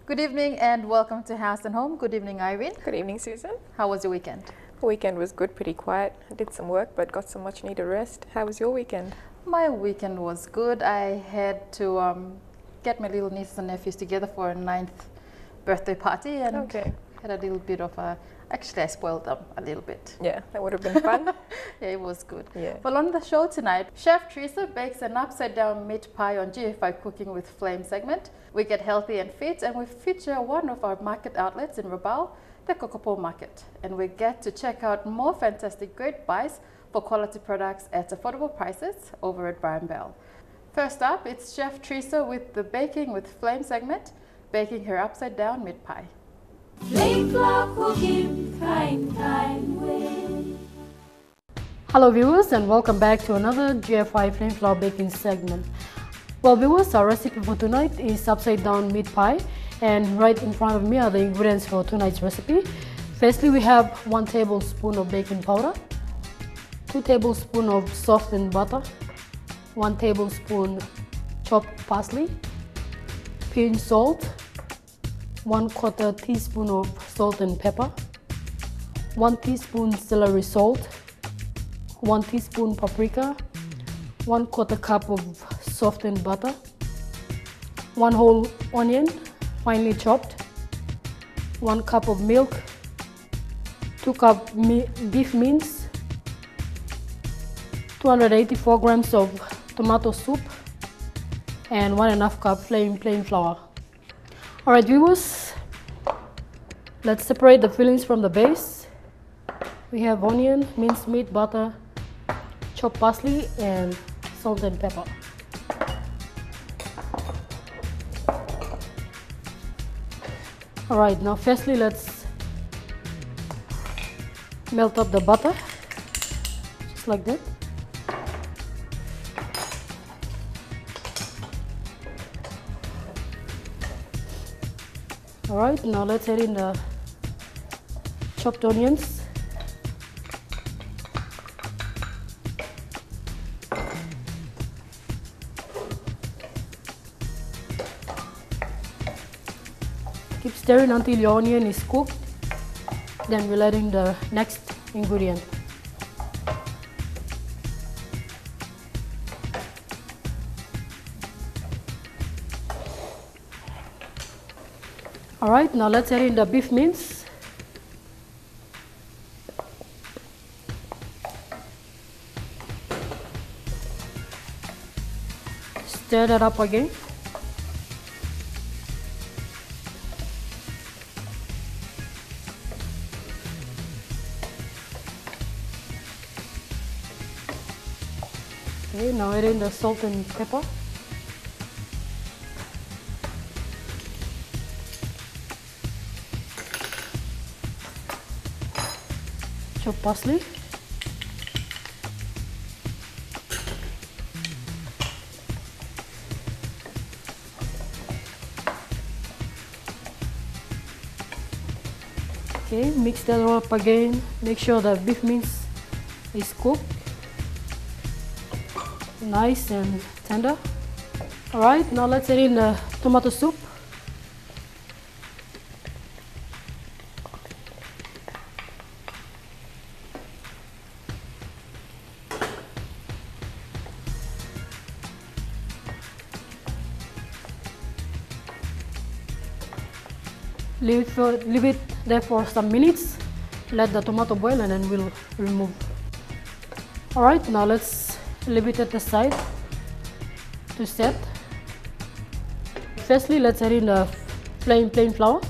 Good evening and welcome to House and Home. Good evening, Irene. Good evening, Susan. How was your weekend? The weekend was good, pretty quiet. I did some work but got some much needed rest. How was your weekend? My weekend was good. I had to get my little nieces and nephews together for a 9th birthday party and had a little bit of a... Actually, I spoiled them a little bit. Yeah, that would have been fun. Yeah, it was good. Yeah. Well, on the show tonight, Chef Teresa bakes an upside-down meat pie on GFI Cooking with Flame segment. We get healthy and fit, and we feature one of our market outlets in Rabaul, the Kokopo Market. And we get to check out more fantastic great buys for quality products at affordable prices over at Brian Bell. First up, it's Chef Teresa with the Baking with Flame segment, baking her upside-down meat pie. Flame flour cooking, kind way. Hello viewers and welcome back to another GFI Flame Flour Baking segment. Well viewers, our recipe for tonight is upside down meat pie, and right in front of me are the ingredients for tonight's recipe. Firstly, we have 1 tablespoon of baking powder, 2 tablespoons of softened butter, 1 tablespoon chopped parsley, pinch salt, 1/4 teaspoon of salt and pepper, 1 teaspoon celery salt, 1 teaspoon paprika, 1/4 cup of softened butter, 1 whole onion finely chopped, 1 cup of milk, 2 cup beef mince, 284 grams of tomato soup, and 1½ cup plain flour. Alright viewers, let's separate the fillings from the base. We have onion, minced meat, butter, chopped parsley, and salt and pepper. Alright, now firstly let's melt up the butter, just like that. Alright, now let's add in the chopped onions. Keep stirring until your onion is cooked. Then we'll add in the next ingredient. Alright, now let's add in the beef mince. Stir that up again. Okay, now add in the salt and pepper. Chopped parsley, okay, mix that all up again. Make sure the beef mince is cooked nice and tender. Alright, now let's add in the tomato soup. Leave it there for some minutes. Let the tomato boil and then we'll remove. Alright, now let's leave it at the side to set. Firstly, let's add in the plain flour.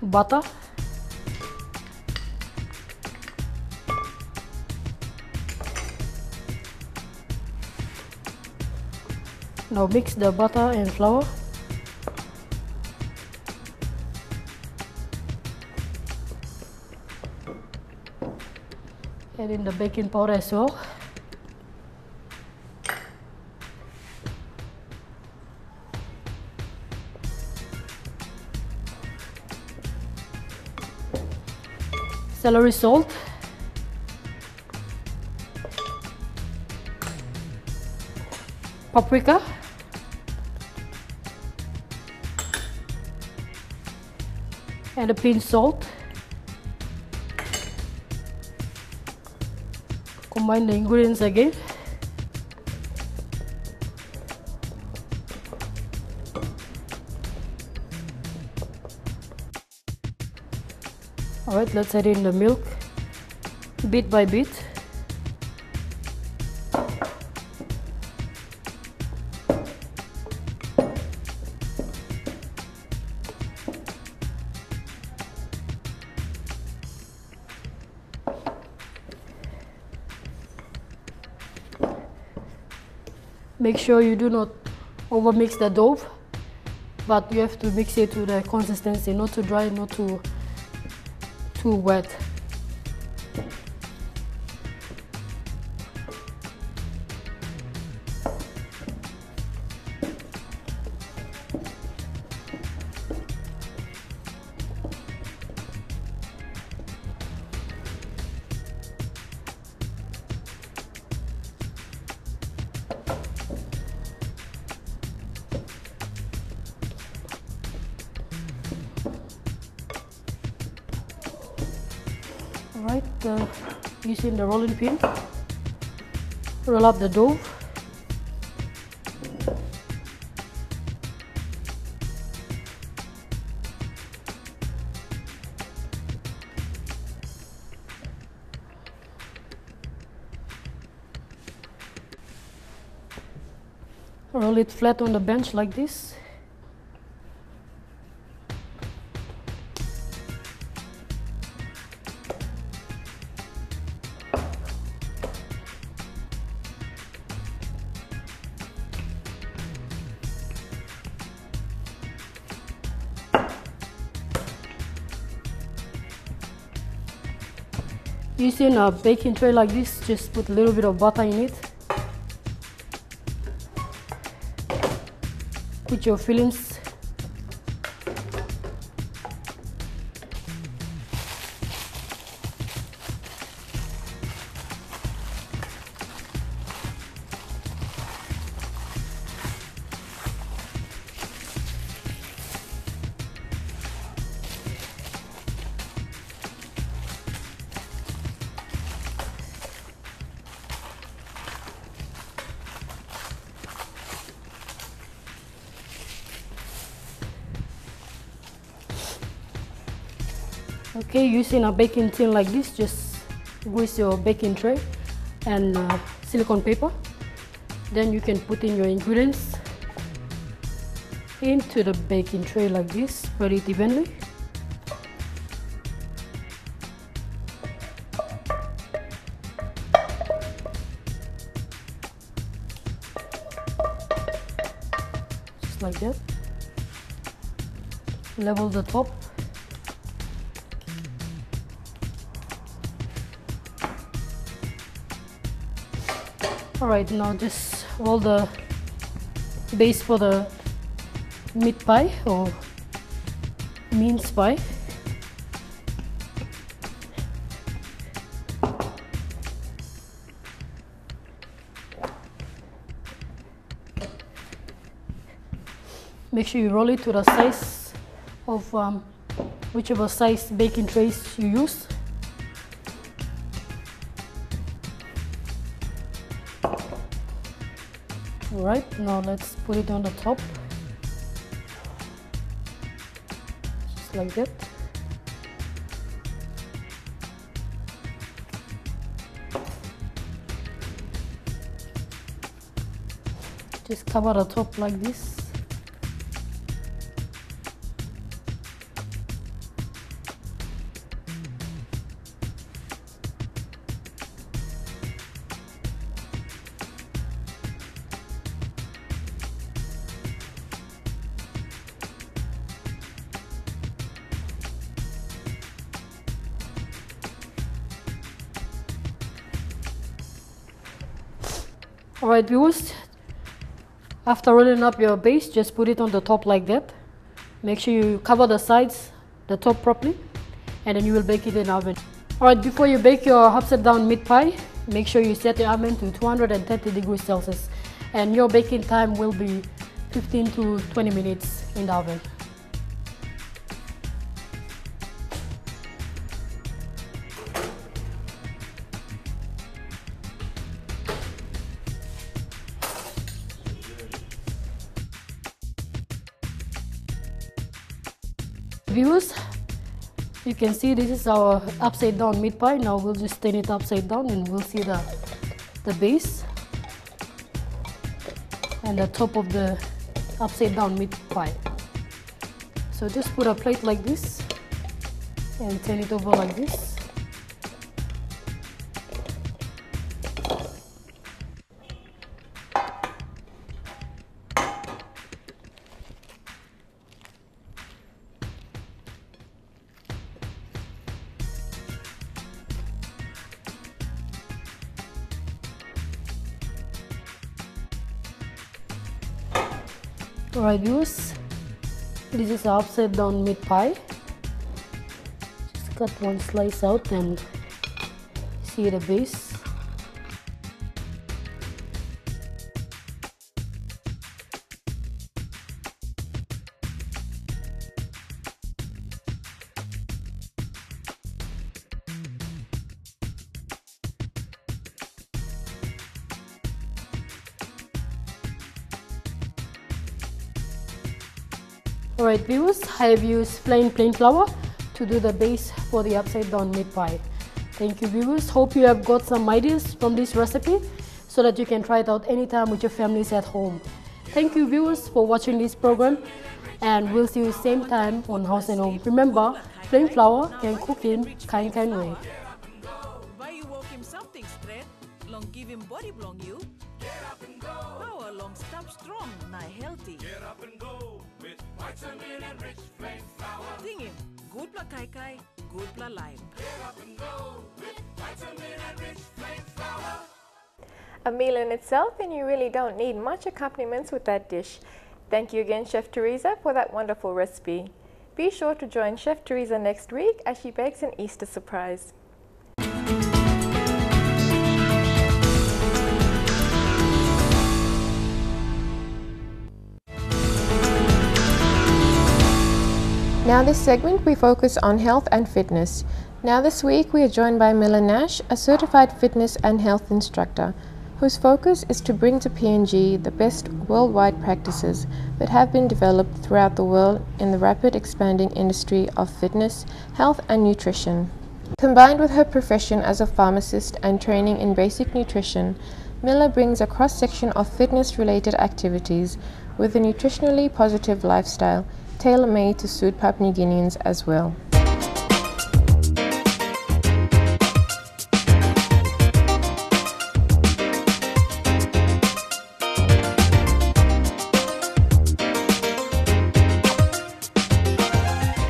Butter. Now mix the butter and flour. Add in the baking powder as well. celery salt, paprika, and a pinch salt. Combine the ingredients again. Alright, let's add in the milk bit by bit. Make sure you do not overmix the dough, but you have to mix it to the consistency, not too dry, not too wet. Alright, using the rolling pin, roll up the dough. Roll it flat on the bench like this. Using a baking tray like this, just put a little bit of butter in it. Put your fillings. Okay, using a baking tin like this, just grease your baking tray and silicone paper. Then you can put in your ingredients into the baking tray like this, spread it evenly. Just like that. Level the top. Alright, now just roll the base for the meat pie or mince pie. Make sure you roll it to the size of whichever size baking trays you use. Alright, now let's put it on the top, just like that. Just cover the top like this. Alright viewers, after rolling up your base, just put it on the top like that. Make sure you cover the sides, the top properly, and then you will bake it in the oven. Alright, before you bake your upside down meat pie, make sure you set your oven to 230 degrees Celsius and your baking time will be 15 to 20 minutes in the oven. Viewers, you can see this is our upside down meat pie. Now we'll just turn it upside down and we'll see the base and the top of the upside down meat pie. So just put a plate like this and turn it over like this. Alright viewers, this is the upside down meat pie. Just cut one slice out and see the base. Alright viewers, I have used plain flour to do the base for the upside down meat pie. Thank you viewers, hope you have got some ideas from this recipe so that you can try it out anytime with your families at home. Thank you viewers for watching this program and we'll see you same time on House and Home. Remember, plain flour can cook in kind way. Buy you walk him something straight, long give him body belong you. Get up and go. Power long stop strong, nigh healthy. Get up and go with vitamin and rich plain flour. Sing him, good pla kai kai, good pla lime. Get up and go with vitamin and rich plain flour. A meal in itself, and you really don't need much accompaniments with that dish. Thank you again, Chef Teresa, for that wonderful recipe. Be sure to join Chef Teresa next week as she bakes an Easter surprise. Now this segment we focus on health and fitness. Now this week we are joined by Miller Nash, a certified fitness and health instructor, whose focus is to bring to PNG the best worldwide practices that have been developed throughout the world in the rapid expanding industry of fitness, health and nutrition. Combined with her profession as a pharmacist and training in basic nutrition, Miller brings a cross-section of fitness-related activities with a nutritionally positive lifestyle tailor-made to suit Papua New Guineans as well.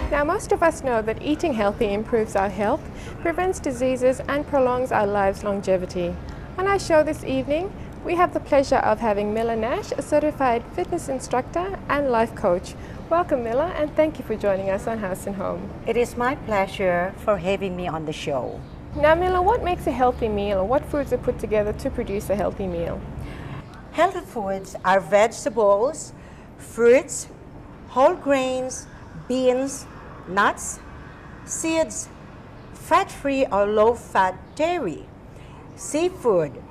Now most of us know that eating healthy improves our health, prevents diseases and prolongs our lives' longevity. On our show this evening, we have the pleasure of having Miller Nash, a certified fitness instructor and life coach. Welcome Miller, and thank you for joining us on House and Home. It is my pleasure for having me on the show. Now Miller, what makes a healthy meal, or what foods are put together to produce a healthy meal? Healthy foods are vegetables, fruits, whole grains, beans, nuts, seeds, fat-free or low-fat dairy, seafood,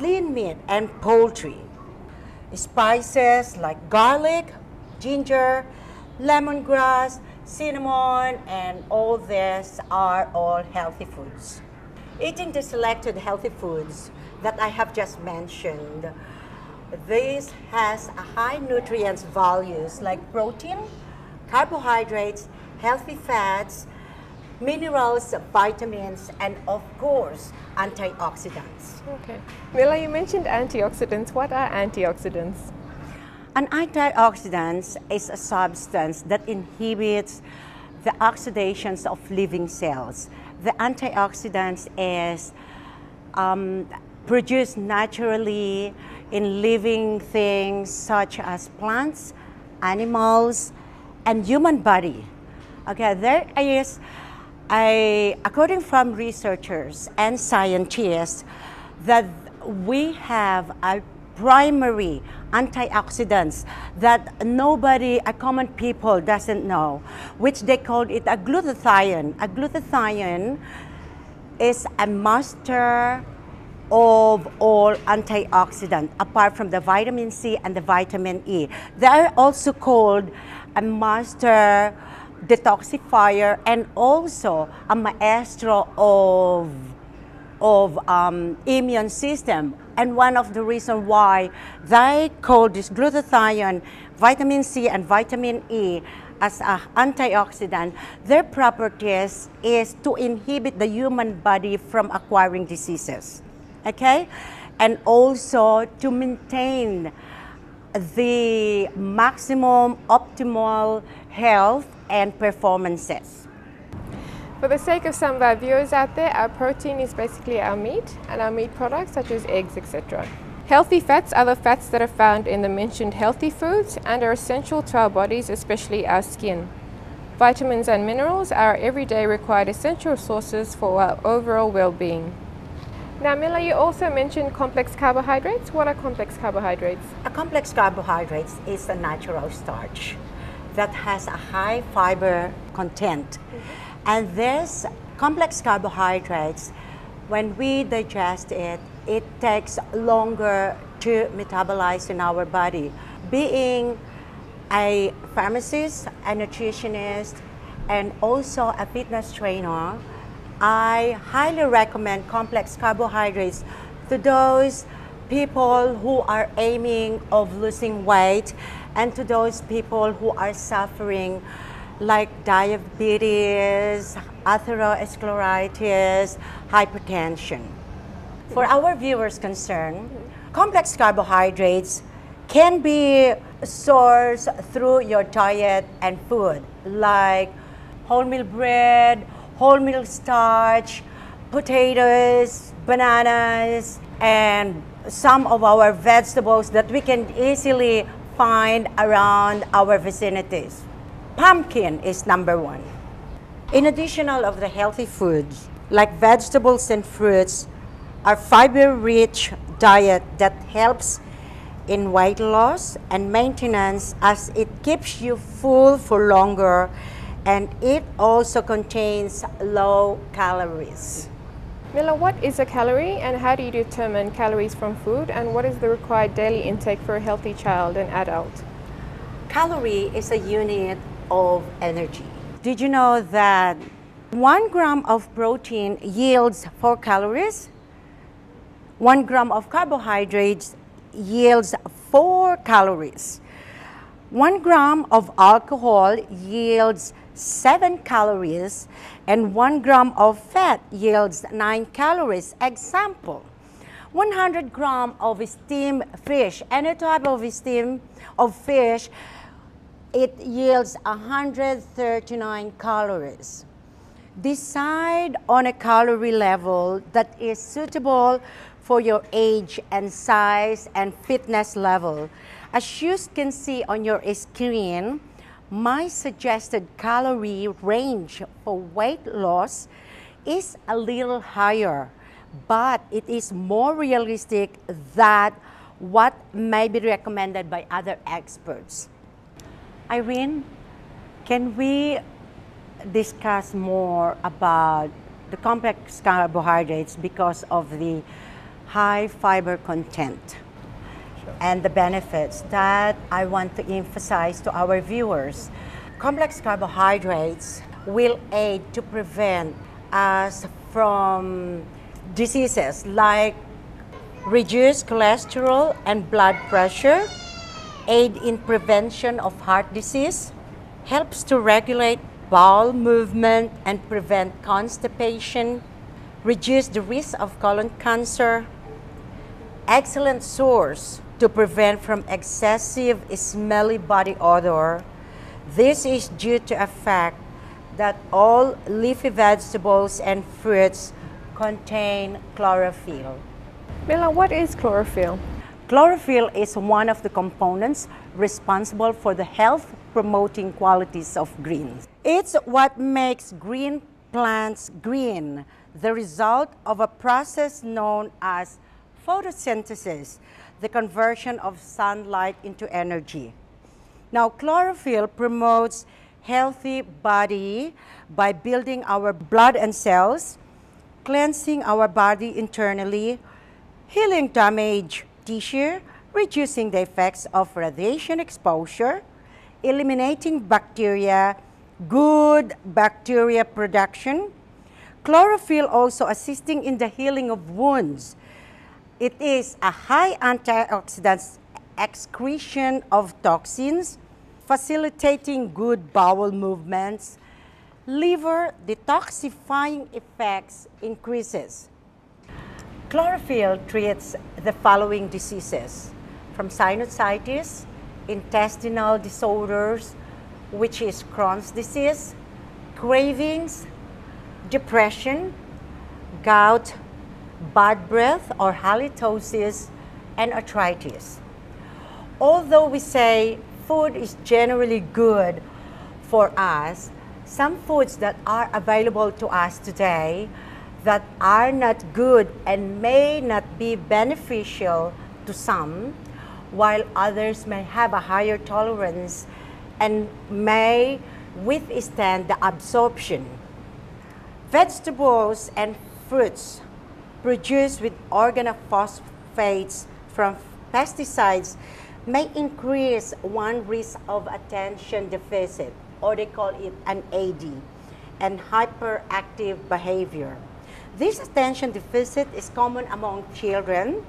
lean meat and poultry, spices like garlic, ginger, lemongrass, cinnamon, and all this are all healthy foods. Eating the selected healthy foods that I have just mentioned, this has a high nutrients values like protein, carbohydrates, healthy fats, minerals, vitamins, and of course, antioxidants. Okay. Miller, you mentioned antioxidants. What are antioxidants? An antioxidant is a substance that inhibits the oxidations of living cells. The antioxidants is produced naturally in living things such as plants, animals, and human body. Okay, there is According from researchers and scientists, that we have a primary antioxidants that a common people doesn't know, which they call it a glutathione. A glutathione is a master of all antioxidants, apart from the vitamin C and the vitamin E. They are also called a master detoxifier and also a maestro of immune system. And one of the reasons why they call this glutathione, vitamin C and vitamin E as an antioxidant, their properties is to inhibit the human body from acquiring diseases, okay? And also to maintain the maximum optimal health and performances. For the sake of some of our viewers out there, our protein is basically our meat and our meat products such as eggs, etc. Healthy fats are the fats that are found in the mentioned healthy foods and are essential to our bodies, especially our skin. Vitamins and minerals are everyday required essential sources for our overall well-being. Now, Mila, you also mentioned complex carbohydrates. What are complex carbohydrates? A complex carbohydrates is a natural starch that has a high fiber content. And this complex carbohydrates, when we digest it, it takes longer to metabolize in our body. Being a pharmacist, a nutritionist, and also a fitness trainer, I highly recommend complex carbohydrates to those people who are aiming of losing weight and to those people who are suffering like diabetes, atherosclerosis, hypertension. For our viewers concerned, complex carbohydrates can be sourced through your diet and food, like wholemeal bread, wholemeal starch, potatoes, bananas, and some of our vegetables that we can easily find around our vicinities. Pumpkin is number one. In addition of the healthy foods, like vegetables and fruits, are fiber-rich diet that helps in weight loss and maintenance as it keeps you full for longer, and it also contains low calories. Mila, what is a calorie and how do you determine calories from food, and what is the required daily intake for a healthy child and adult? Calorie is a unit of energy. Did you know that 1 gram of protein yields 4 calories? 1 gram of carbohydrates yields 4 calories. 1 gram of alcohol yields 7 calories, and 1 gram of fat yields 9 calories. Example, 100 grams of steamed fish, any type of steam of fish, it yields 139 calories. Decide on a calorie level that is suitable for your age and size and fitness level. As you can see on your screen, my suggested calorie range for weight loss is a little higher, but it is more realistic than what may be recommended by other experts. Irene, can we discuss more about the complex carbohydrates because of the high fiber content and the benefits that I want to emphasize to our viewers? Complex carbohydrates will aid to prevent us from diseases like reduced cholesterol and blood pressure, aid in prevention of heart disease, helps to regulate bowel movement and prevent constipation, reduce the risk of colon cancer, excellent source to prevent from excessive smelly body odor. This is due to a fact that all leafy vegetables and fruits contain chlorophyll. Mila, what is chlorophyll? Chlorophyll is one of the components responsible for the health-promoting qualities of greens. It's what makes green plants green, the result of a process known as photosynthesis, the conversion of sunlight into energy. Now, chlorophyll promotes healthy body by building our blood and cells, cleansing our body internally, healing damaged tissue, reducing the effects of radiation exposure, eliminating bacteria, good bacteria production. Chlorophyll also assisting in the healing of wounds. It is a high antioxidant excretion of toxins, facilitating good bowel movements. Liver detoxifying effects increases. Chlorophyll treats the following diseases, from sinusitis, intestinal disorders, which is Crohn's disease, cravings, depression, gout, bad breath or halitosis, and arthritis. Although we say food is generally good for us, some foods that are available to us today that are not good and may not be beneficial to some, while others may have a higher tolerance and may withstand the absorption. Vegetables and fruits produced with organophosphates from pesticides may increase one risk of attention deficit, or they call it an AD, and hyperactive behavior. This attention deficit is common among children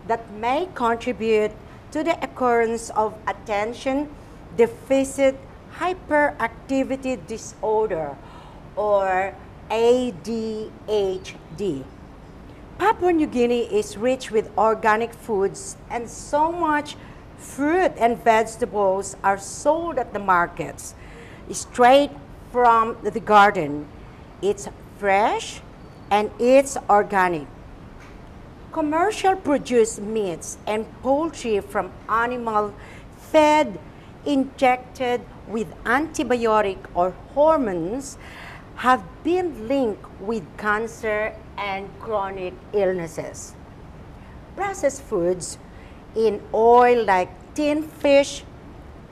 that may contribute to the occurrence of attention deficit hyperactivity disorder, or ADHD. Papua New Guinea is rich with organic foods, and so much fruit and vegetables are sold at the markets straight from the garden. It's fresh and it's organic. Commercial produced meats and poultry from animal fed, injected with antibiotic or hormones have been linked with cancer and chronic illnesses. Processed foods in oil like tinned fish,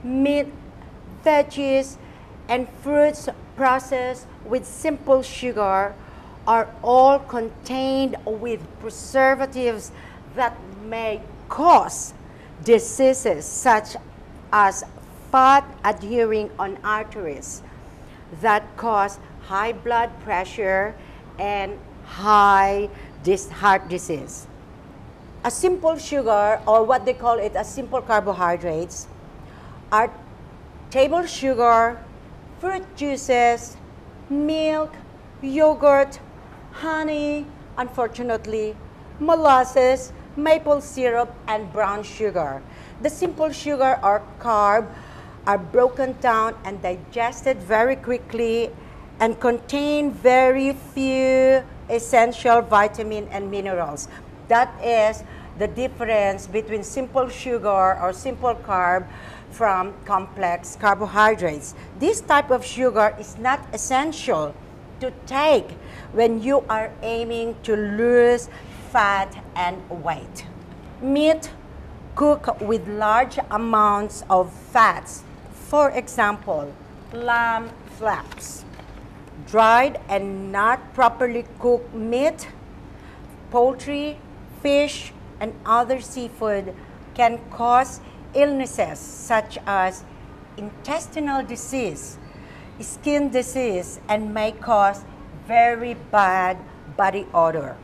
meat, veggies, and fruits processed with simple sugar are all contained with preservatives that may cause diseases such as fat adhering on arteries that cause high blood pressure and heart disease. A simple sugar, or what they call it, a simple carbohydrates, are table sugar, fruit juices, milk, yogurt, honey, unfortunately, molasses, maple syrup, and brown sugar. The simple sugar or carb are broken down and digested very quickly and contain very few essential vitamins and minerals. That is the difference between simple sugar or simple carb from complex carbohydrates. This type of sugar is not essential to take when you are aiming to lose fat and weight. Meat cooked with large amounts of fats, for example, lamb flaps. Dried and not properly cooked meat, poultry, fish, and other seafood can cause illnesses such as intestinal disease, skin disease, and may cause very bad body odor.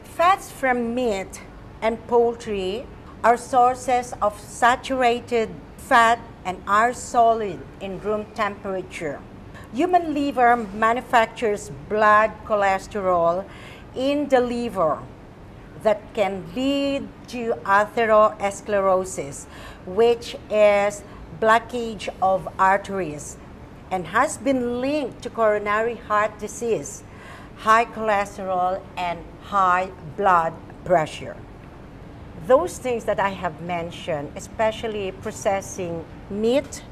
Fats from meat and poultry are sources of saturated fat and are solid in room temperature. Human liver manufactures blood cholesterol in the liver that can lead to atherosclerosis, which is blockage of arteries, and has been linked to coronary heart disease, high cholesterol, and high blood pressure. Those things that I have mentioned, especially processing meat,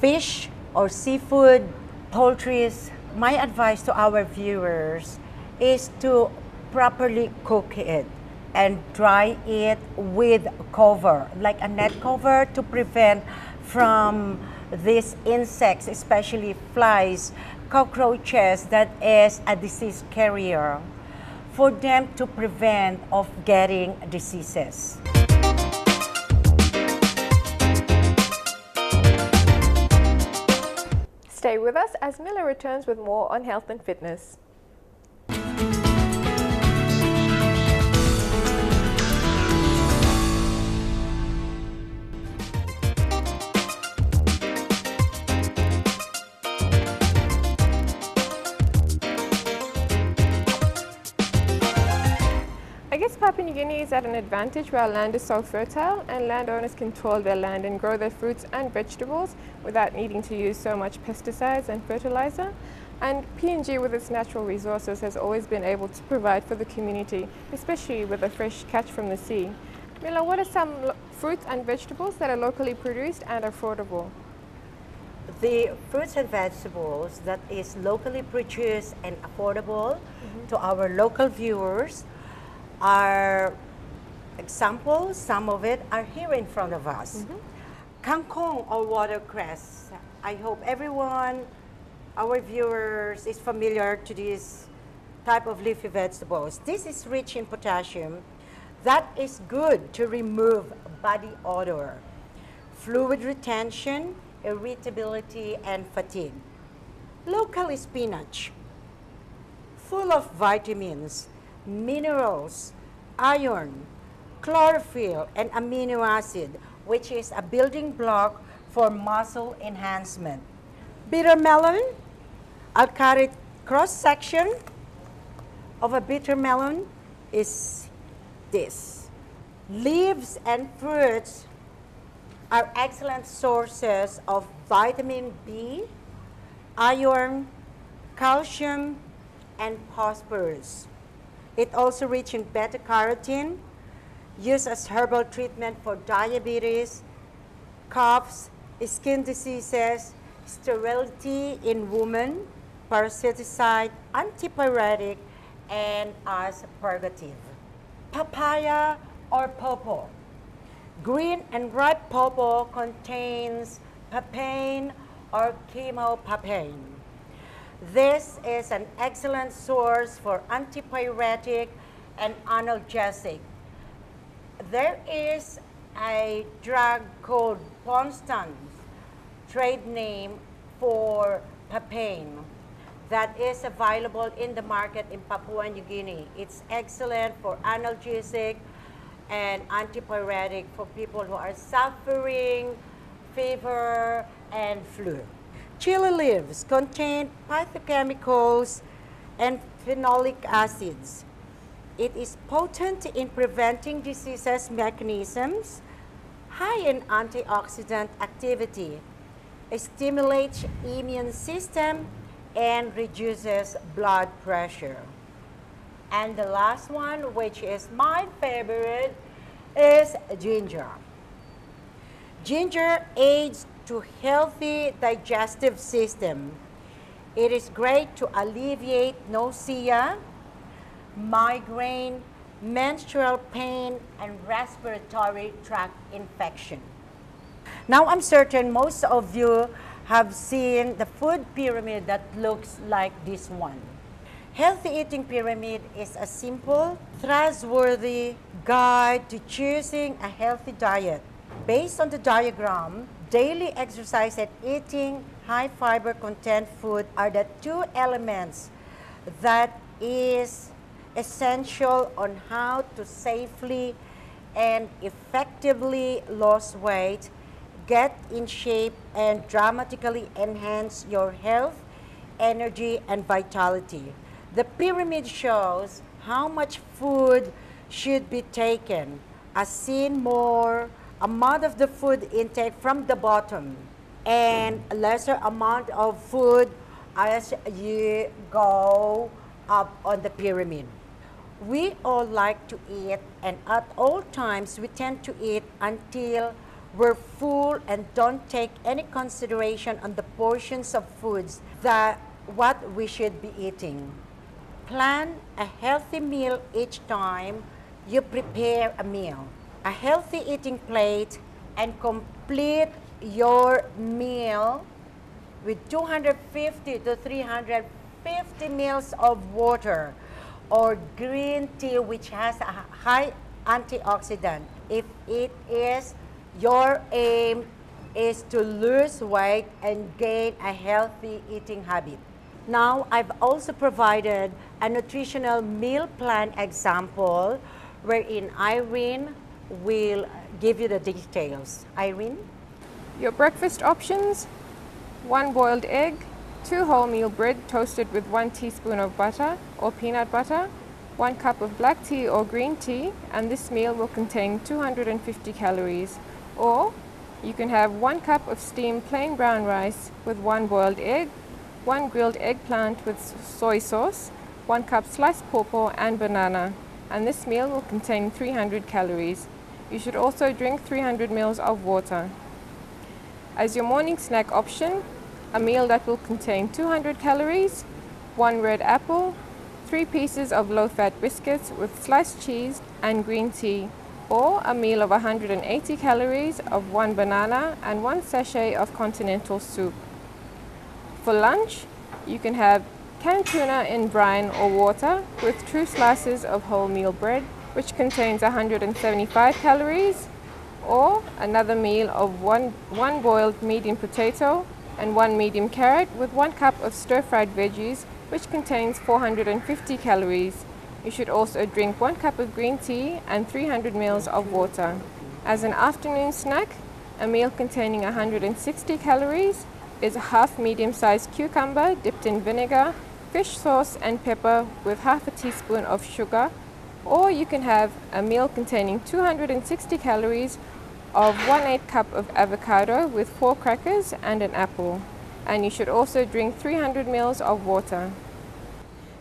fish, or seafood, poultry, my advice to our viewers is to properly cook it and dry it with cover, like a net cover, to prevent from these insects, especially flies, cockroaches, that is a disease carrier, for them to prevent of getting diseases. Stay with us as Miller returns with more on health and fitness. I guess Papua New Guinea is at an advantage where our land is so fertile and landowners can toil their land and grow their fruits and vegetables without needing to use so much pesticides and fertilizer. And PNG, with its natural resources, has always been able to provide for the community, especially with a fresh catch from the sea. Mila, what are some fruits and vegetables that are locally produced and affordable? The fruits and vegetables that is locally produced and affordable to our local viewers are examples. Some of it are here in front of us. Kangkong or watercress. I hope everyone, our viewers, is familiar to this type of leafy vegetables. This is rich in potassium that is good to remove body odor, fluid retention, irritability, and fatigue. Local spinach, full of vitamins, minerals, iron, chlorophyll, and amino acid, which is a building block for muscle enhancement. Bitter melon, I'll cut it cross-section of a bitter melon is this. Leaves and fruits are excellent sources of vitamin B, iron, calcium, and phosphorus. It also rich in beta-carotene, used as herbal treatment for diabetes, coughs, skin diseases, sterility in women, parasiticide, antipyretic, and as purgative. Papaya or pawpaw. Green and ripe pawpaw contains papain or chemopapain. This is an excellent source for antipyretic and analgesic. There is a drug called Ponstan, trade name for papain, that is available in the market in Papua New Guinea. It's excellent for analgesic and antipyretic for people who are suffering fever and flu. Chili leaves contain phytochemicals and phenolic acids. It is potent in preventing diseases mechanisms, high in antioxidant activity. It stimulates immune system and reduces blood pressure. And the last one, which is my favorite, is ginger. Ginger aids to healthy digestive system. It is great to alleviate nausea, migraine, menstrual pain, and respiratory tract infection. Now I'm certain most of you have seen the food pyramid that looks like this one. Healthy eating pyramid is a simple, trustworthy guide to choosing a healthy diet. Based on the diagram, daily exercise and eating high fiber content food are the two elements that is essential on how to safely and effectively lose weight, get in shape, and dramatically enhance your health, energy, and vitality. The pyramid shows how much food should be taken, as seen more amount of the food intake from the bottom and a lesser amount of food as you go up on the pyramid. We all like to eat, and at all times we tend to eat until we're full and don't take any consideration on the portions of foods that what we should be eating. Plan a healthy meal each time you prepare a meal. A healthy eating plate and complete your meal with 250 to 350 mils of water or green tea, which has a high antioxidant. If it is your aim is to lose weight and gain a healthy eating habit. Now, I've also provided a nutritional meal plan example wherein Irene will give you the details. Irene? Your breakfast options: 1 boiled egg, 2 wholemeal bread toasted with 1 teaspoon of butter or peanut butter, 1 cup of black tea or green tea, and this meal will contain 250 calories. Or you can have 1 cup of steamed plain brown rice with 1 boiled egg, 1 grilled eggplant with soy sauce, 1 cup sliced pawpaw and banana, and this meal will contain 300 calories. You should also drink 300 ml of water. As your morning snack option, a meal that will contain 200 calories, 1 red apple, 3 pieces of low-fat biscuits with sliced cheese and green tea, or a meal of 180 calories of 1 banana and 1 sachet of continental soup. For lunch, you can have canned tuna in brine or water with 2 slices of wholemeal bread, which contains 175 calories, or another meal of one boiled medium potato and 1 medium carrot with 1 cup of stir-fried veggies, which contains 450 calories. You should also drink 1 cup of green tea and 300 ml of water. As an afternoon snack, a meal containing 160 calories is a half medium-sized cucumber dipped in vinegar, fish sauce and pepper with half a teaspoon of sugar. Or you can have a meal containing 260 calories of 1/8 cup of avocado with 4 crackers and an apple. And you should also drink 300 ml of water.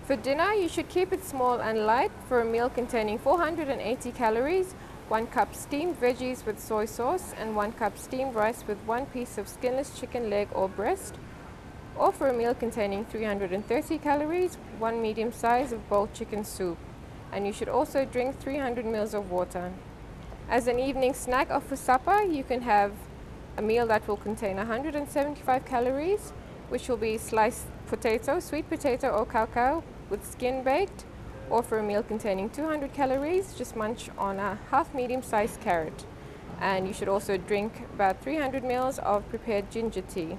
For dinner, you should keep it small and light for a meal containing 480 calories, 1 cup steamed veggies with soy sauce and 1 cup steamed rice with 1 piece of skinless chicken leg or breast. Or for a meal containing 330 calories, 1 medium size of boiled chicken soup. And you should also drink 300 ml of water. As an evening snack or for supper, you can have a meal that will contain 175 calories, which will be sliced potato, sweet potato or cacao with skin baked. Or for a meal containing 200 calories, just munch on a half medium-sized carrot. And you should also drink about 300 ml of prepared ginger tea.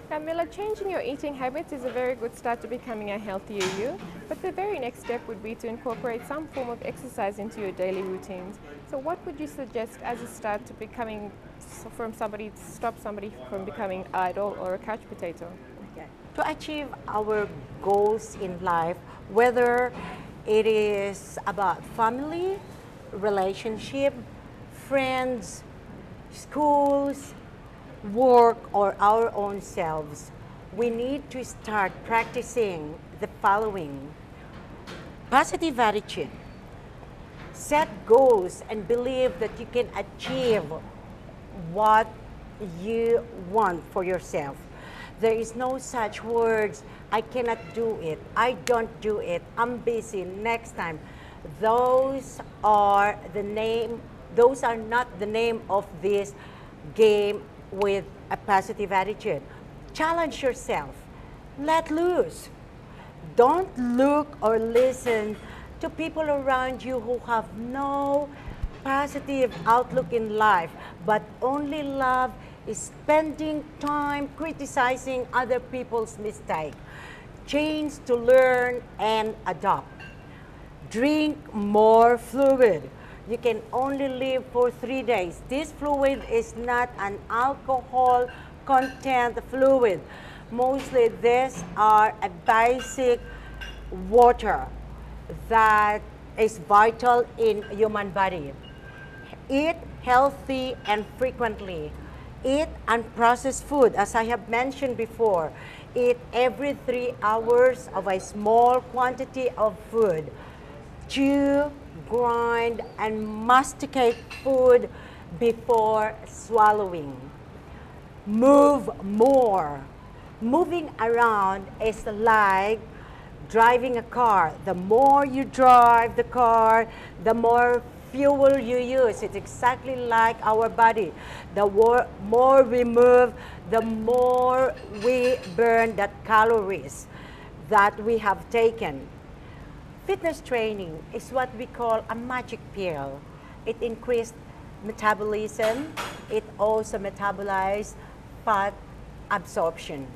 Now, Mila, changing your eating habits is a very good start to becoming a healthier you, but the very next step would be to incorporate some form of exercise into your daily routines. So what would you suggest as a start to becoming, stop somebody from becoming idle or a couch potato? Okay. To achieve our goals in life, whether it is about family, relationship, friends, schools, work, or our own selves, we need to start practicing the following. Positive attitude. Set goals and believe that you can achieve what you want for yourself. There is no such words, I cannot do it, I don't do it, I'm busy, next time. Those are not the name of this game with a positive attitude. Challenge yourself. Let loose. Don't look or listen to people around you who have no positive outlook in life, but only love is spending time criticizing other people's mistake. Change to learn and adopt. Drink more fluid. You can only live for 3 days. This fluid is not an alcohol content fluid. Mostly these are a basic water that is vital in human body. Eat healthy and frequently. Eat unprocessed food, as I have mentioned before. Eat every 3 hours of a small quantity of food. Chew, grind, and masticate food before swallowing. Move more. moving around is like driving a car. The more you drive the car, the more fuel you use. It's exactly like our body. The more we move, the more we burn that calories that we have taken. Fitness training is what we call a magic pill. It increased metabolism. It also metabolizes fat absorption.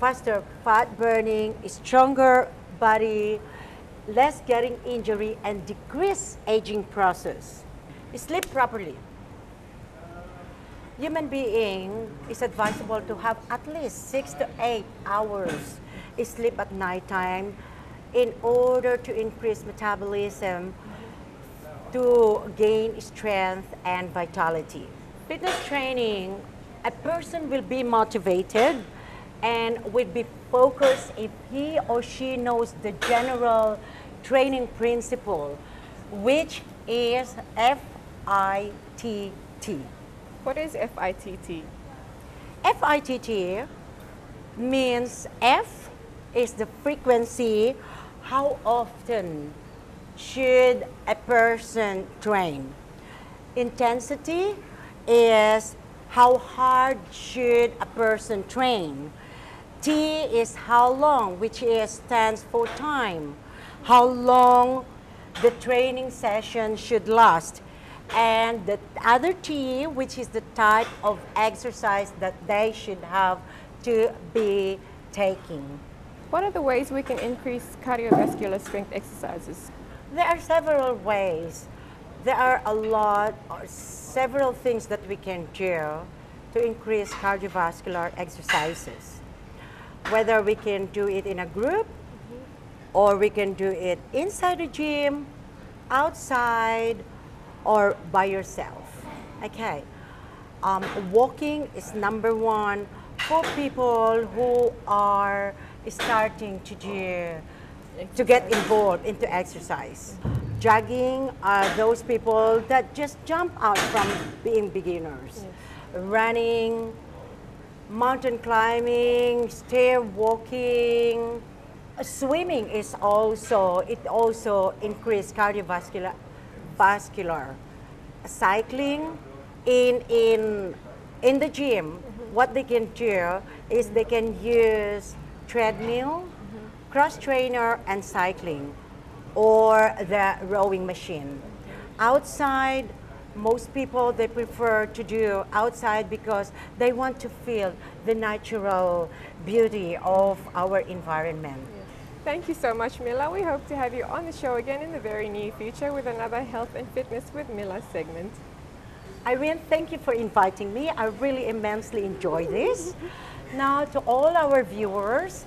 Faster fat burning, stronger body, less getting injury, and decrease aging process. Sleep properly. Human being is advisable to have at least 6 to 8 hours sleep at nighttime in order to increase metabolism, to gain strength and vitality. Fitness training, a person will be motivated and will be focused if he or she knows the general training principle, which is FITT. What is FITT? FITT means F is the frequency, how often should a person train. Intensity is how hard should a person train. T is how long, which stands for time. How long the training session should last. And the other T, which is the type of exercise that they should have to be taking. What are the ways we can increase cardiovascular strength exercises? There are several ways. There are several things that we can do to increase cardiovascular exercises. Whether we can do it in a group, or we can do it inside the gym, outside, or by yourself. Okay. Walking is number one for people who are starting to get involved into exercise. Jogging are those people that just jump out from being beginners. Yes. Running, mountain climbing, stair walking. Swimming is also increases cardiovascular. Cycling in the gym, what they can do is they can use treadmill, cross trainer, and cycling, or the rowing machine. Outside, most people, they prefer to do outside because they want to feel the natural beauty of our environment. Thank you so much, Mila. We hope to have you on the show again in the very near future with another Health and Fitness with Mila segment. Irene, thank you for inviting me. I really immensely enjoy this. Now, to all our viewers,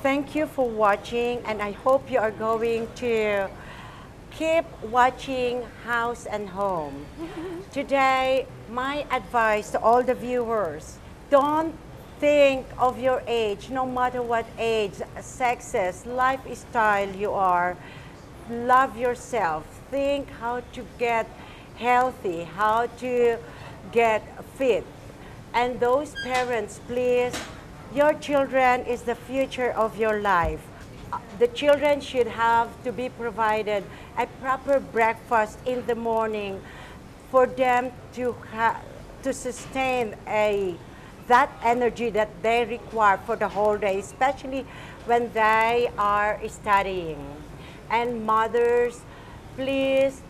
thank you for watching, and I hope you are going to keep watching House and Home. Today, my advice to all the viewers, don't think of your age, no matter what age, sexes, lifestyle you are. Love yourself. Think how to get healthy, how to get fit. And those parents, please, your children is the future of your life. The children should have to be provided a proper breakfast in the morning for them to sustain that energy that they require for the whole day, especially when they are studying. And mothers, please,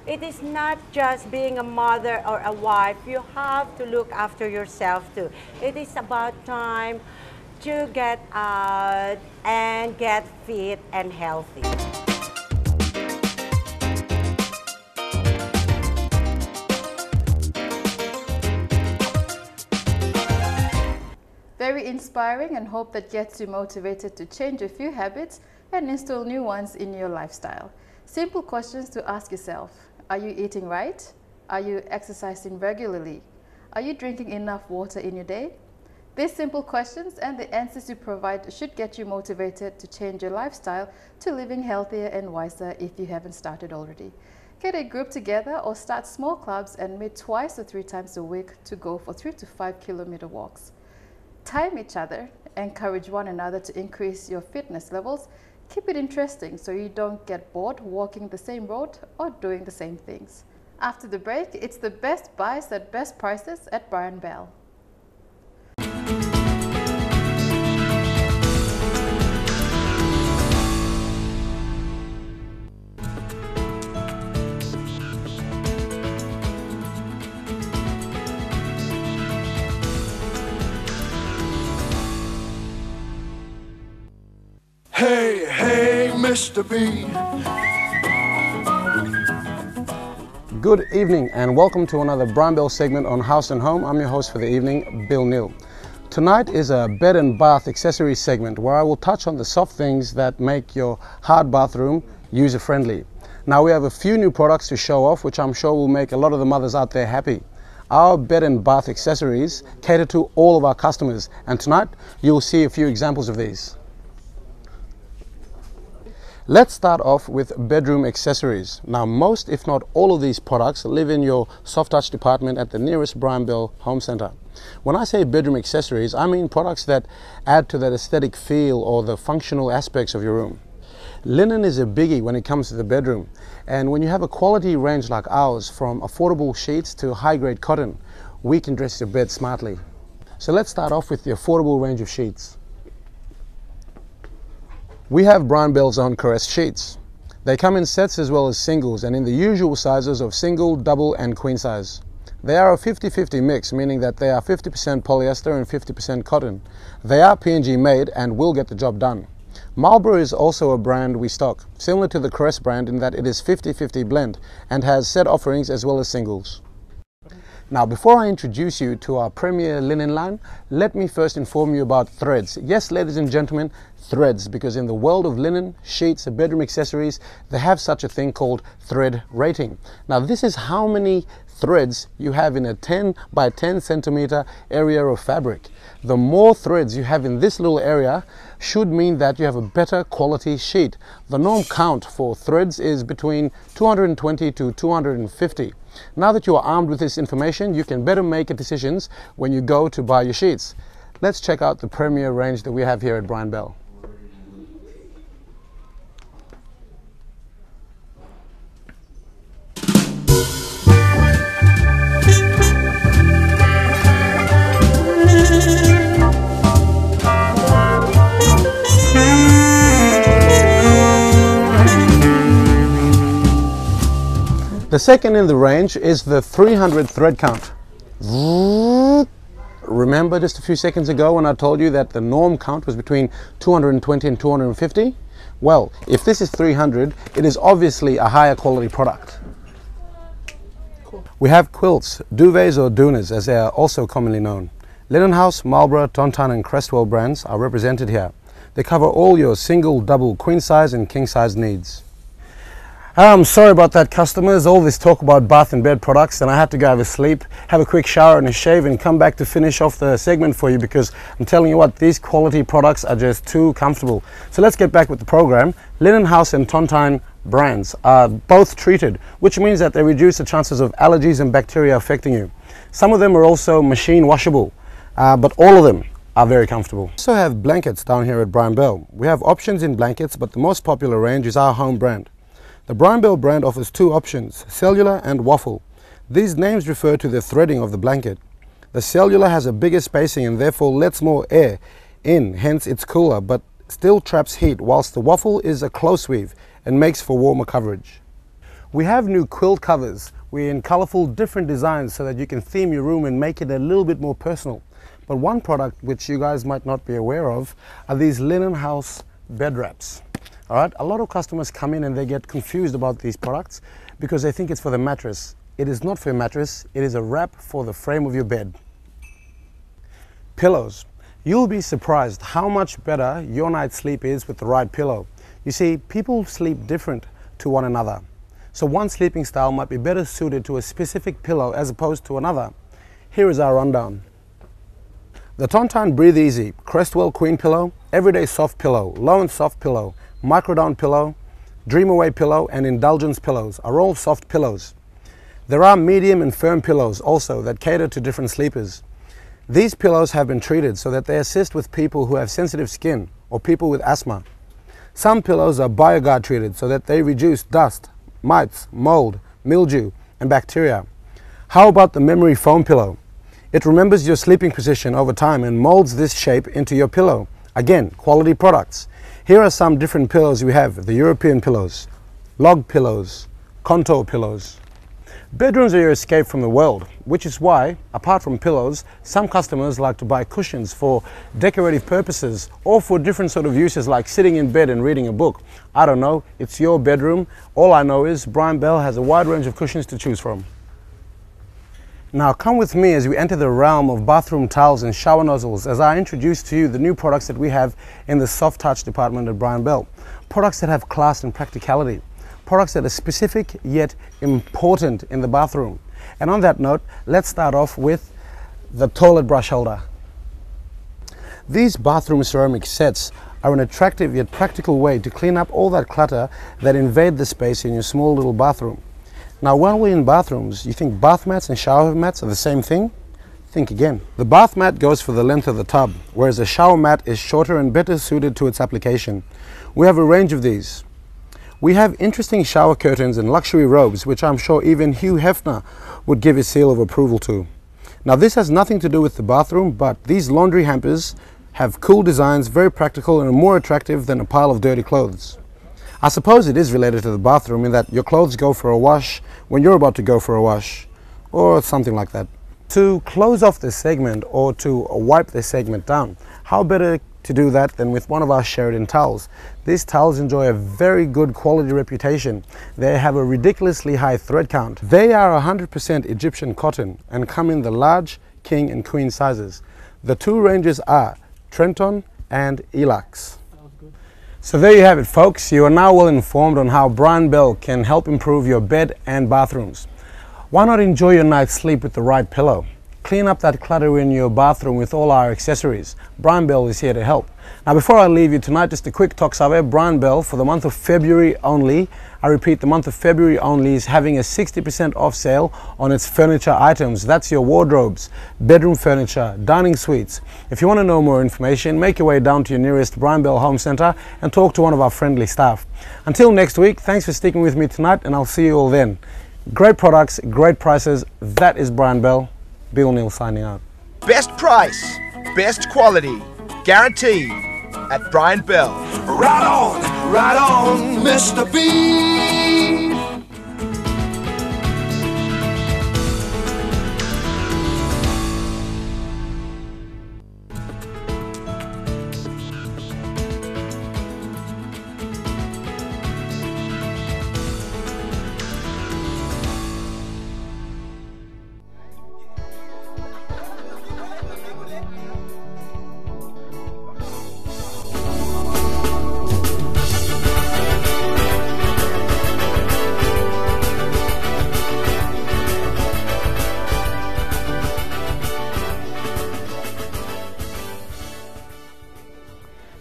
it is not just being a mother or a wife. You have to look after yourself too. It is about time to get out and get fit and healthy. Very inspiring, and hope that gets you motivated to change a few habits and install new ones in your lifestyle. Simple questions to ask yourself. Are you eating right? Are you exercising regularly? Are you drinking enough water in your day? These simple questions and the answers you provide should get you motivated to change your lifestyle to living healthier and wiser if you haven't started already. Get a group together or start small clubs and meet 2 or 3 times a week to go for 3 to 5 kilometer walks. Time each other encourage one another to increase your fitness levels, keep it interesting so you don't get bored walking the same road or doing the same things. After the break, it's the best buys at best prices at Brian Bell. Hey, hey, Mr. B. Good evening and welcome to another Brian Bell segment on House and Home. I'm your host for the evening, Bill Neal. Tonight is a bed and bath accessories segment where I will touch on the soft things that make your hard bathroom user-friendly. Now we have a few new products to show off, which I'm sure will make a lot of the mothers out there happy. Our bed and bath accessories cater to all of our customers, and tonight you'll see a few examples of these. Let's start off with bedroom accessories. Now most, if not all of these products live in your soft touch department at the nearest Brian Bell Home Centre. When I say bedroom accessories, I mean products that add to that aesthetic feel or the functional aspects of your room. Linen is a biggie when it comes to the bedroom, and when you have a quality range like ours, from affordable sheets to high-grade cotton, we can dress your bed smartly. So let's start off with the affordable range of sheets. We have Brian Bell's own Caress sheets. They come in sets as well as singles and in the usual sizes of single, double and queen size. They are a 50-50 mix, meaning that they are 50% polyester and 50% cotton. They are P&G made and will get the job done. Marlboro is also a brand we stock, similar to the Caress brand in that it is 50-50 blend and has set offerings as well as singles. Now, before I introduce you to our premier linen line, let me first inform you about threads. Yes, ladies and gentlemen, threads, because in the world of linen, sheets, and bedroom accessories, they have such a thing called thread rating. Now, this is how many threads you have in a 10 by 10 centimeter area of fabric. The more threads you have in this little area should mean that you have a better quality sheet. The norm count for threads is between 220 to 250. Now that you are armed with this information, you can better make decisions when you go to buy your sheets. Let's check out the premier range that we have here at Brian Bell. The second in the range is the 300 thread count. Remember just a few seconds ago when I told you that the norm count was between 220 and 250? Well, if this is 300, it is obviously a higher quality product. We have quilts, duvets or doonas as they are also commonly known. Linen House, Marlboro, Tontan and Crestwell brands are represented here. They cover all your single, double, queen size and king size needs. I'm sorry about that, customers. All this talk about bath and bed products, and I had to go have a sleep, have a quick shower and a shave and come back to finish off the segment for you, because I'm telling you what, these quality products are just too comfortable. So let's get back with the program. Linen House and Tontan brands are both treated, which means that they reduce the chances of allergies and bacteria affecting you. Some of them are also machine washable, but all of them are very comfortable. We also have blankets down here at Brian Bell. We have options in blankets, but the most popular range is our home brand. The Brian Bell brand offers two options, cellular and waffle. These names refer to the threading of the blanket. The cellular has a bigger spacing and therefore lets more air in, hence it's cooler, but still traps heat, whilst the waffle is a close weave and makes for warmer coverage. We have new quilt covers. We're in colorful different designs so that you can theme your room and make it a little bit more personal. But one product which you guys might not be aware of are these Linen House bed wraps. All right, a lot of customers come in and they get confused about these products because they think it's for the mattress. It is not for a mattress, it is a wrap for the frame of your bed. Pillows. You'll be surprised how much better your night's sleep is with the right pillow. You see, people sleep different to one another. So one sleeping style might be better suited to a specific pillow as opposed to another. Here is our rundown. The Tontan Breathe Easy Crestwell Queen Pillow, Everyday Soft Pillow, Low and Soft Pillow, Microdown Pillow, Dream Away Pillow and Indulgence Pillows are all soft pillows. There are medium and firm pillows also that cater to different sleepers. These pillows have been treated so that they assist with people who have sensitive skin or people with asthma. Some pillows are BioGuard treated so that they reduce dust, mites, mold, mildew, and bacteria. How about the memory foam pillow? It remembers your sleeping position over time and molds this shape into your pillow. Again, quality products. Here are some different pillows we have: the European pillows, log pillows, contour pillows. Bedrooms are your escape from the world, which is why, apart from pillows, some customers like to buy cushions for decorative purposes or for different sort of uses like sitting in bed and reading a book. I don't know, it's your bedroom. All I know is Brian Bell has a wide range of cushions to choose from. Now come with me as we enter the realm of bathroom towels and shower nozzles as I introduce to you the new products that we have in the soft touch department at Brian Bell. Products that have class and practicality. Products that are specific yet important in the bathroom. And on that note, let's start off with the toilet brush holder. These bathroom ceramic sets are an attractive yet practical way to clean up all that clutter that invade the space in your small little bathroom. Now while we're in bathrooms, you think bath mats and shower mats are the same thing? Think again. The bath mat goes for the length of the tub, whereas a shower mat is shorter and better suited to its application. We have a range of these. We have interesting shower curtains and luxury robes, which I'm sure even Hugh Hefner would give his seal of approval to. Now this has nothing to do with the bathroom, but these laundry hampers have cool designs, very practical and more attractive than a pile of dirty clothes. I suppose it is related to the bathroom in that your clothes go for a wash when you're about to go for a wash, or something like that. To close off this segment or to wipe this segment down, how better to do that than with one of our Sheridan towels. These towels enjoy a very good quality reputation. They have a ridiculously high thread count. They are 100% Egyptian cotton and come in the large, king and queen sizes. The two ranges are Trenton and Elax. So there you have it, folks. You are now well informed on how Brian Bell can help improve your bed and bathrooms. Why not enjoy your night's sleep with the right pillow? Clean up that clutter in your bathroom with all our accessories. Brian Bell is here to help. Now before I leave you tonight, just a quick talk survey. Brian Bell, for the month of February only, I repeat, the month of February only, is having a 60% off sale on its furniture items. That's your wardrobes, bedroom furniture, dining suites. If you want to know more information, make your way down to your nearest Brian Bell Home Centre and talk to one of our friendly staff. Until next week, thanks for sticking with me tonight, and I'll see you all then. Great products, great prices. That is Brian Bell. Bill Neal signing out. Best price, best quality, guaranteed at Brian Bell. Right on, Mr. B.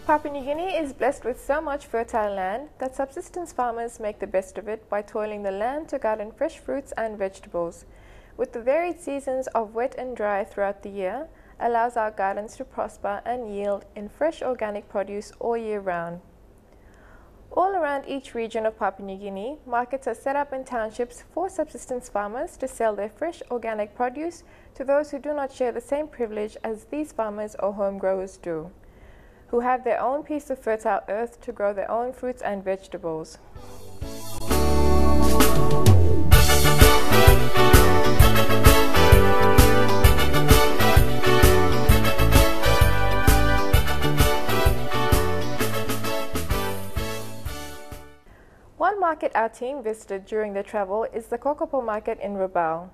Papua New Guinea is blessed with so much fertile land that subsistence farmers make the best of it by toiling the land to garden fresh fruits and vegetables. With the varied seasons of wet and dry throughout the year, allows our gardens to prosper and yield in fresh organic produce all year round. All around each region of Papua New Guinea, markets are set up in townships for subsistence farmers to sell their fresh organic produce to those who do not share the same privilege as these farmers or home growers do, who have their own piece of fertile earth to grow their own fruits and vegetables. One market our team visited during their travel is the Kokopo market in Rabaul.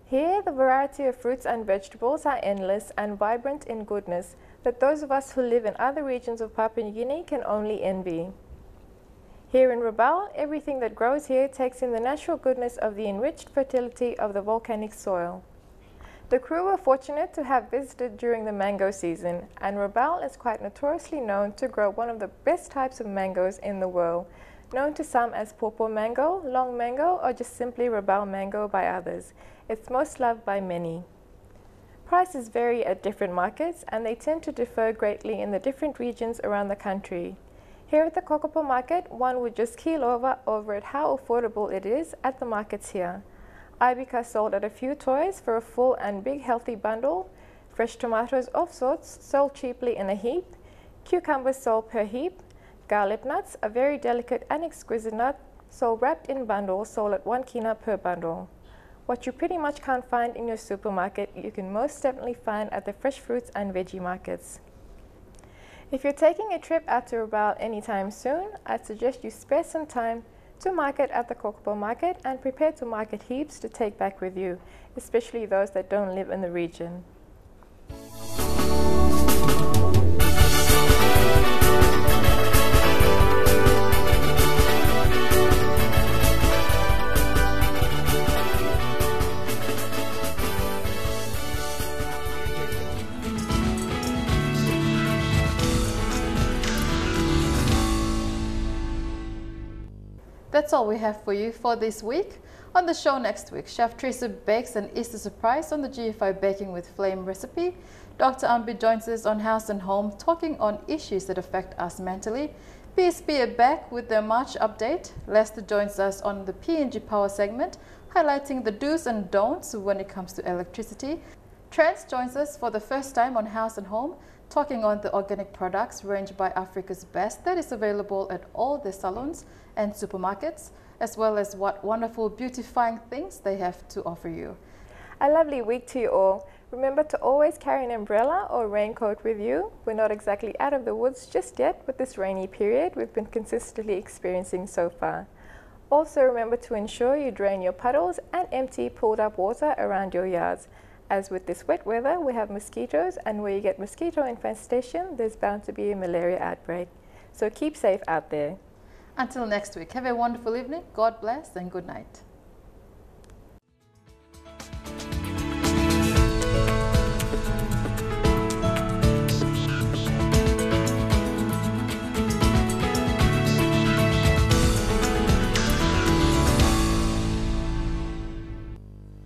Here, the variety of fruits and vegetables are endless and vibrant in goodness that those of us who live in other regions of Papua New Guinea can only envy. Here in Rabaul, everything that grows here takes in the natural goodness of the enriched fertility of the volcanic soil. The crew were fortunate to have visited during the mango season, and Rabaul is quite notoriously known to grow one of the best types of mangoes in the world, known to some as pawpaw mango, long mango, or just simply Rabaul mango by others. It's most loved by many. prices vary at different markets and they tend to differ greatly in the different regions around the country. Here at the Kokopo market, one would just keel over at how affordable it is at the markets here. Ibica sold at a few toys for a full and big healthy bundle. Fresh tomatoes of sorts sold cheaply in a heap. Cucumbers sold per heap. Garlic nuts, a very delicate and exquisite nut, sold wrapped in bundles, sold at 1 kina per bundle. What you pretty much can't find in your supermarket, you can most definitely find at the fresh fruits and veggie markets. If you're taking a trip out to Rabaul anytime soon, I'd suggest you spare some time to market at the Kokopo market and prepare to market heaps to take back with you, especially those that don't live in the region. That's all we have for you for this week. On the show next week, Chef Teresa bakes an Easter surprise on the GFI Baking with Flame recipe. Dr. Ambi joins us on House and Home, talking on issues that affect us mentally. PSP are back with their March update. Lester joins us on the PNG Power segment, highlighting the do's and don'ts when it comes to electricity. Trent joins us for the first time on House and Home, talking on the organic products range by Africa's Best that is available at all the salons and supermarkets, as well as what wonderful beautifying things they have to offer you. A lovely week to you all. Remember to always carry an umbrella or raincoat with you. We're not exactly out of the woods just yet with this rainy period we've been consistently experiencing so far. Also remember to ensure you drain your puddles and empty pooled up water around your yards. As with this wet weather, we have mosquitoes, and where you get mosquito infestation, there's bound to be a malaria outbreak. So keep safe out there. Until next week, have a wonderful evening. God bless and good night.